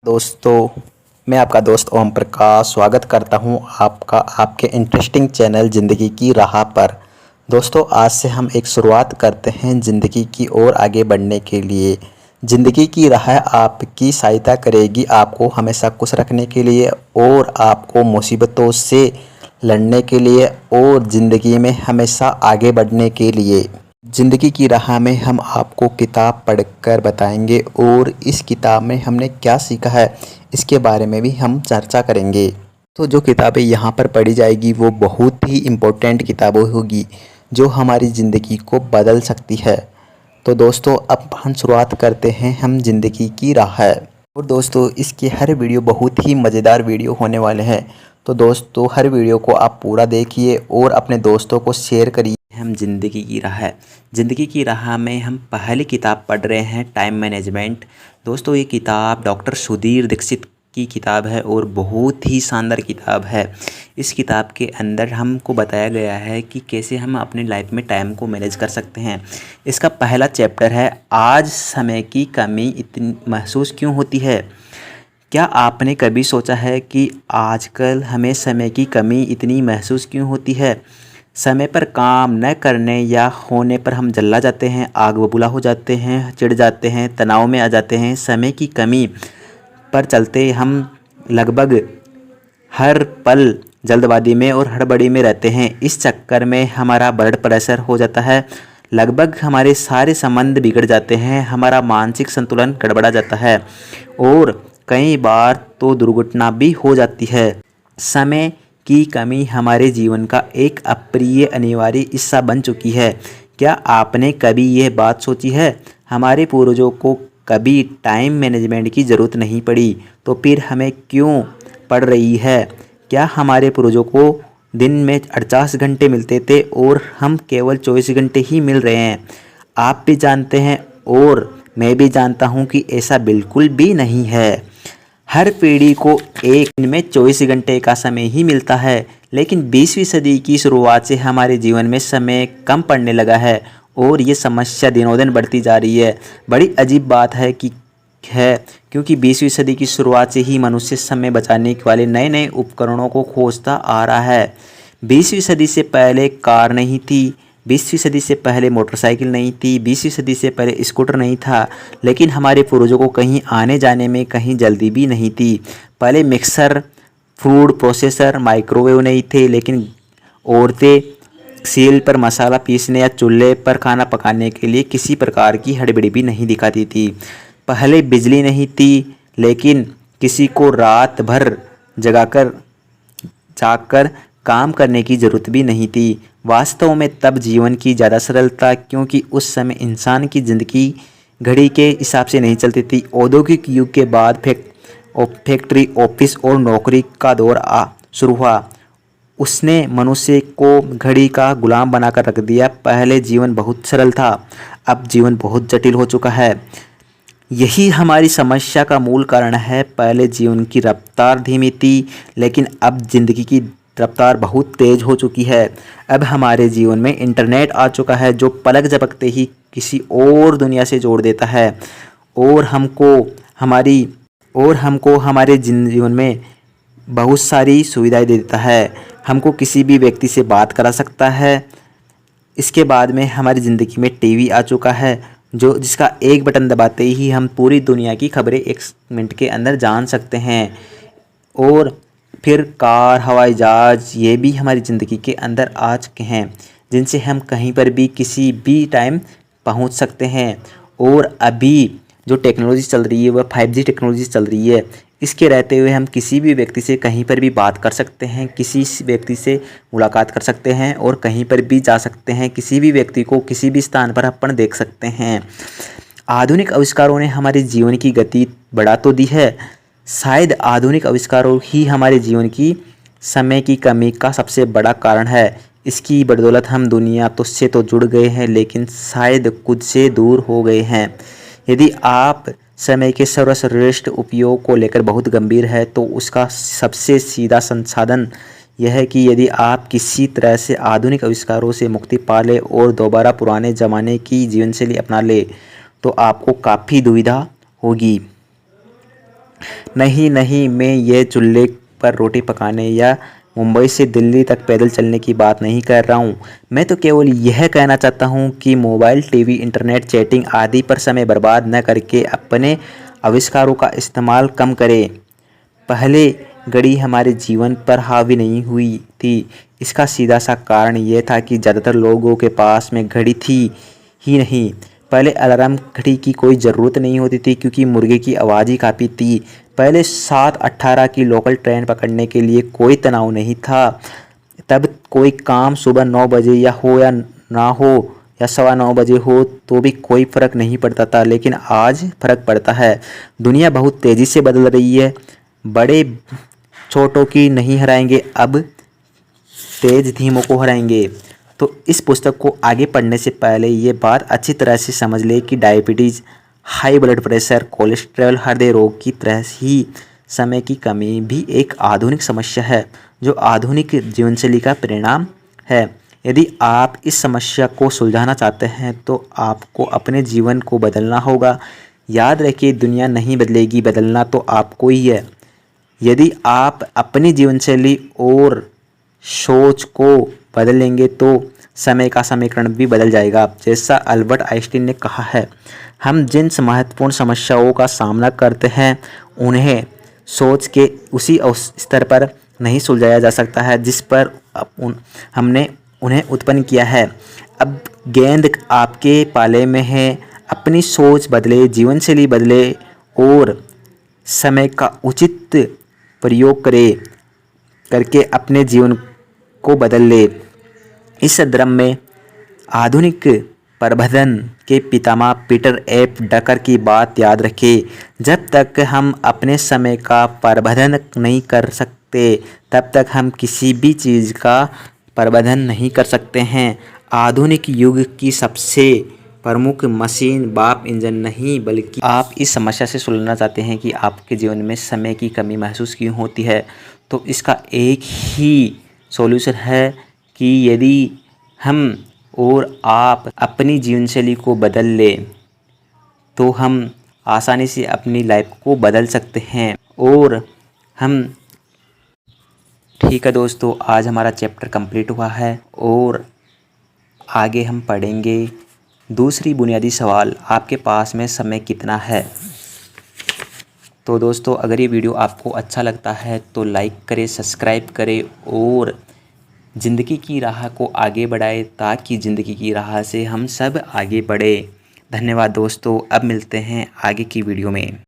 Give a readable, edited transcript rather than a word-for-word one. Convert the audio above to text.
दोस्तों, मैं आपका दोस्त ओम प्रकाश स्वागत करता हूं आपका आपके इंटरेस्टिंग चैनल ज़िंदगी की राह पर। दोस्तों, आज से हम एक शुरुआत करते हैं ज़िंदगी की ओर आगे बढ़ने के लिए। ज़िंदगी की राह आपकी सहायता करेगी आपको हमेशा खुश रखने के लिए और आपको मुसीबतों से लड़ने के लिए और ज़िंदगी में हमेशा आगे बढ़ने के लिए। ज़िंदगी की राह में हम आपको किताब पढ़कर बताएंगे और इस किताब में हमने क्या सीखा है इसके बारे में भी हम चर्चा करेंगे। तो जो किताबें यहाँ पर पढ़ी जाएगी वो बहुत ही इम्पोर्टेंट किताबें होगी जो हमारी ज़िंदगी को बदल सकती है। तो दोस्तों, अब हम शुरुआत करते हैं हम ज़िंदगी की राह। और दोस्तों, इसके हर वीडियो बहुत ही मज़ेदार वीडियो होने वाले हैं। तो दोस्तों, हर वीडियो को आप पूरा देखिए और अपने दोस्तों को शेयर करिए। हम ज़िंदगी की राह ज़िंदगी की राह में हम पहली किताब पढ़ रहे हैं टाइम मैनेजमेंट। दोस्तों, ये किताब डॉक्टर सुधीर दीक्षित की किताब है और बहुत ही शानदार किताब है। इस किताब के अंदर हमको बताया गया है कि कैसे हम अपने लाइफ में टाइम को मैनेज कर सकते हैं। इसका पहला चैप्टर है आज समय की कमी इतनी महसूस क्यों होती है। क्या आपने कभी सोचा है कि आजकल हमें समय की कमी इतनी महसूस क्यों होती है। समय पर काम न करने या होने पर हम जल्ला जाते हैं, आग बबूला हो जाते हैं, चिढ़ जाते हैं, तनाव में आ जाते हैं। समय की कमी पर चलते हम लगभग हर पल जल्दबाजी में और हड़बड़ी में रहते हैं। इस चक्कर में हमारा ब्लड प्रेशर हो जाता है, लगभग हमारे सारे संबंध बिगड़ जाते हैं, हमारा मानसिक संतुलन गड़बड़ा जाता है और कई बार तो दुर्घटना भी हो जाती है। समय की कमी हमारे जीवन का एक अप्रिय अनिवार्य हिस्सा बन चुकी है। क्या आपने कभी यह बात सोची है, हमारे पूर्वजों को कभी टाइम मैनेजमेंट की ज़रूरत नहीं पड़ी तो फिर हमें क्यों पड़ रही है। क्या हमारे पूर्वजों को दिन में 48 घंटे मिलते थे और हम केवल 24 घंटे ही मिल रहे हैं। आप भी जानते हैं और मैं भी जानता हूं कि ऐसा बिल्कुल भी नहीं है। हर पीढ़ी को एक दिन में 24 घंटे का समय ही मिलता है, लेकिन 20वीं सदी की शुरुआत से हमारे जीवन में समय कम पड़ने लगा है और ये समस्या दिनों दिन बढ़ती जा रही है। बड़ी अजीब बात है क्योंकि 20वीं सदी की शुरुआत से ही मनुष्य समय बचाने वाले नए नए उपकरणों को खोजता आ रहा है। 20वीं सदी से पहले कार नहीं थी, 20वीं सदी से पहले मोटरसाइकिल नहीं थी, 20वीं सदी से पहले स्कूटर नहीं था, लेकिन हमारे पूर्वजों को कहीं आने जाने में कहीं जल्दी भी नहीं थी। पहले मिक्सर, फूड प्रोसेसर, माइक्रोवेव नहीं थे, लेकिन औरतें सील पर मसाला पीसने या चूल्हे पर खाना पकाने के लिए किसी प्रकार की हड़बड़ी भी नहीं दिखाती थी। पहले बिजली नहीं थी, लेकिन किसी को रात भर जागकर काम करने की ज़रूरत भी नहीं थी। वास्तव में तब जीवन की ज़्यादा सरलता, क्योंकि उस समय इंसान की ज़िंदगी घड़ी के हिसाब से नहीं चलती थी। औद्योगिक युग के बाद फैक्ट्री, ऑफिस और नौकरी का दौर शुरू हुआ। उसने मनुष्य को घड़ी का गुलाम बनाकर रख दिया। पहले जीवन बहुत सरल था, अब जीवन बहुत जटिल हो चुका है। यही हमारी समस्या का मूल कारण है। पहले जीवन की रफ्तार धीमी थी, लेकिन अब जिंदगी की रफ्तार बहुत तेज़ हो चुकी है। अब हमारे जीवन में इंटरनेट आ चुका है जो पलक झपकते ही किसी और दुनिया से जोड़ देता है और हमको हमारे जीवन में बहुत सारी सुविधाएं दे देता है। हमको किसी भी व्यक्ति से बात करा सकता है। इसके बाद में हमारी ज़िंदगी में टीवी आ चुका है जिसका एक बटन दबाते ही हम पूरी दुनिया की खबरें 1 मिनट के अंदर जान सकते हैं। और फिर कार, हवाई जहाज़, ये भी हमारी ज़िंदगी के अंदर आ चुके हैं, जिनसे हम कहीं पर भी किसी भी टाइम पहुंच सकते हैं। और अभी जो टेक्नोलॉजी चल रही है वह 5G टेक्नोलॉजी चल रही है। इसके रहते हुए हम किसी भी व्यक्ति से कहीं पर भी बात कर सकते हैं, किसी व्यक्ति से मुलाकात कर सकते हैं और कहीं पर भी जा सकते हैं। किसी भी व्यक्ति को किसी भी स्थान पर अपन देख सकते हैं। आधुनिक आविष्कारों ने हमारे जीवन की गति बढ़ा तो दी है, शायद आधुनिक आविष्कारों ही हमारे जीवन की समय की कमी का सबसे बड़ा कारण है। इसकी बदौलत हम दुनिया से तो जुड़ गए हैं, लेकिन शायद खुद से दूर हो गए हैं। यदि आप समय के सर्वश्रेष्ठ उपयोग को लेकर बहुत गंभीर है तो उसका सबसे सीधा संसाधन यह है कि यदि आप किसी तरह से आधुनिक आविष्कारों से मुक्ति पा ले और दोबारा पुराने ज़माने की जीवनशैली अपना ले तो आपको काफ़ी दुविधा होगी। नहीं नहीं, मैं ये चूल्हे पर रोटी पकाने या मुंबई से दिल्ली तक पैदल चलने की बात नहीं कर रहा हूँ। मैं तो केवल यह कहना चाहता हूँ कि मोबाइल, टीवी, इंटरनेट, चैटिंग आदि पर समय बर्बाद न करके अपने आविष्कारों का इस्तेमाल कम करें। पहले घड़ी हमारे जीवन पर हावी नहीं हुई थी। इसका सीधा सा कारण यह था कि ज़्यादातर लोगों के पास में घड़ी थी ही नहीं। पहले अलार्म घड़ी की कोई ज़रूरत नहीं होती थी क्योंकि मुर्गे की आवाज़ ही काफ़ी थी। पहले 7:18 की लोकल ट्रेन पकड़ने के लिए कोई तनाव नहीं था। तब कोई काम सुबह 9 बजे या हो या ना हो या 9:15 हो तो भी कोई फ़र्क नहीं पड़ता था, लेकिन आज फ़र्क पड़ता है। दुनिया बहुत तेज़ी से बदल रही है। बड़े छोटों की नहीं हराएंगे, अब तेज धीमों को हराएंगे। तो इस पुस्तक को आगे पढ़ने से पहले ये बात अच्छी तरह से समझ ले कि diabetes, high blood pressure, cholesterol, हृदय रोग की तरह ही समय की कमी भी एक आधुनिक समस्या है जो आधुनिक जीवनशैली का परिणाम है। यदि आप इस समस्या को सुलझाना चाहते हैं तो आपको अपने जीवन को बदलना होगा। याद रखिए, दुनिया नहीं बदलेगी, बदलना तो आपको ही है। यदि आप अपनी जीवनशैली और सोच को बदलेंगे तो समय का समीकरण भी बदल जाएगा। जैसा अल्बर्ट आइंस्टीन ने कहा है, हम जिन महत्वपूर्ण समस्याओं का सामना करते हैं उन्हें सोच के उसी स्तर पर नहीं सुलझाया जा सकता है जिस पर हमने उन्हें उत्पन्न किया है। अब गेंद आपके पाले में है। अपनी सोच बदले, जीवनशैली बदले और समय का उचित प्रयोग करके अपने जीवन को बदल ले। इस संदर्भ में आधुनिक प्रबंधन के पितामह पीटर एफ ड्रकर की बात याद रखें, जब तक हम अपने समय का प्रबंधन नहीं कर सकते तब तक हम किसी भी चीज़ का प्रबंधन नहीं कर सकते हैं। आधुनिक युग की सबसे प्रमुख मशीन बाप इंजन नहीं, बल्कि आप इस समस्या से सुलझना चाहते हैं कि आपके जीवन में समय की कमी महसूस क्यों होती है, तो इसका एक ही सॉल्यूशन है कि यदि हम और आप अपनी जीवनशैली को बदल लें तो हम आसानी से अपनी लाइफ को बदल सकते हैं। और हम ठीक है दोस्तों, आज हमारा चैप्टर कंप्लीट हुआ है और आगे हम पढ़ेंगे दूसरी बुनियादी सवाल, आपके पास में समय कितना है। तो दोस्तों, अगर ये वीडियो आपको अच्छा लगता है तो लाइक करें, सब्सक्राइब करें और ज़िंदगी की राह को आगे बढ़ाएं ताकि ज़िंदगी की राह से हम सब आगे बढ़े। धन्यवाद दोस्तों, अब मिलते हैं आगे की वीडियो में।